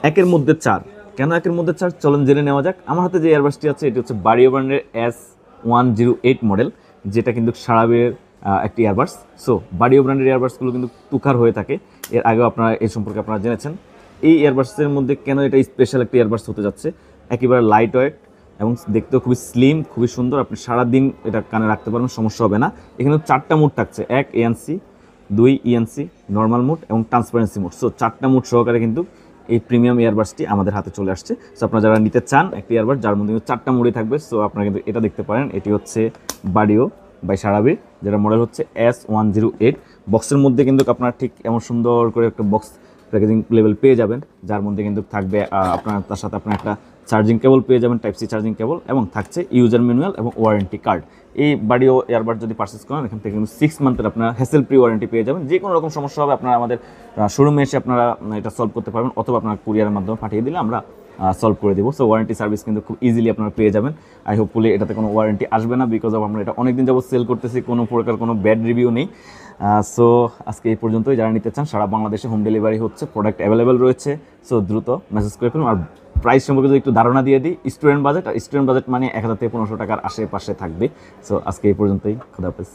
একের মধ্যে চার, কেন একের মধ্যে চার চলুন জেনে নেওয়া যাক। আমার হাতে যে এয়ারবাসটি আছে এটি হচ্ছে বাডিও ব্র্যান্ডের S108 মডেল, যেটা কিন্তু সারাবের একটি এয়ারবাস। সো বাডিও ব্র্যান্ডের এয়ারবাসগুলো কিন্তু তুখার হয়ে থাকে, এর আগেও আপনারা এই সম্পর্কে আপনারা জেনেছেন। এই এয়ারবাসের মধ্যে কেন এটা স্পেশাল একটি এয়ারবাস হতে যাচ্ছে, একেবারে লাইট ওয়েট এবং দেখতেও খুবই স্লিম, খুবই সুন্দর। আপনি সারাদিন এটা কানে রাখতে পারবেন, সমস্যা হবে না। এখানে 4টা মোড থাকছে, 1 ANC, 2 ENC, নর্মাল মোড এবং ট্রান্সপারেন্সি মোড। সো 4টা মোড সহকারে কিন্তু এই প্রিমিয়াম ইয়ারবাসটি আমাদের হাতে চলে আসছে। সো আপনারা যারা নিতে চান একটি ইয়ারবাস যার মধ্যে কিন্তু 4টা মোডই থাকবে, সো আপনারা কিন্তু এটা দেখতে পারেন। এটি হচ্ছে বাডিও বাই সারাবির, যেটা মডেল হচ্ছে S108। বক্সের মধ্যে কিন্তু আপনারা ঠিক এমন সুন্দর করে একটা বক্স প্যাকেজিং লেভেল পেয়ে যাবেন, যার মধ্যে কিন্তু থাকবে আপনার, তার সাথে আপনার একটা চার্জিং কেবল পেয়ে যাবেন, টাইপ সি চার্জিং কেবল, এবং থাকছে ইউজার ম্যানুয়াল এবং ওয়ারেন্টি কার্ড। এই বাডিও এয়ারবাড যদি পারচেস করেন এখান থেকে কিন্তু 6 মান্থের আপনারা হ্যাসেল ফ্রি ওয়ারেন্টি পেয়ে যাবেন। যে কোনো রকম সমস্যা হবে আপনারা আমাদের শোরুমে এসে আপনারা এটা সলভ করতে পারবেন, অথবা আপনার কুরিয়ারের মাধ্যমে পাঠিয়ে দিলে আমরা সলভ করে দেবো। সো ওয়ারেন্টি সার্ভিস কিন্তু খুব ইজিলি আপনারা পেয়ে যাবেন। আই হোপফুলি এটাতে কোনো ওয়ারেন্টি আসবে না, বিকজ অফ আমরা এটা অনেকদিন যাবত সেল করতেছি, কোনো প্রকার কোনো ব্যাড রিভিউ নেই। সো আজকে এই পর্যন্তই। যারা নিতে চান সারা বাংলাদেশে হোম ডেলিভারি হচ্ছে, প্রোডাক্ট অ্যাভেলেবেল রয়েছে। সো দ্রুত মেসেজ করে ফেলুন। আর প্রাইস সম্পর্কে যদি একটু ধারণা দিয়ে দিই, স্টুডেন্ট বাজেট, আর স্টুডেন্ট বাজেট মানে 1000 থেকে 1500 টাকার আশেপাশে থাকবে। সো আজকে এই পর্যন্তই, খুদা হাফেজ।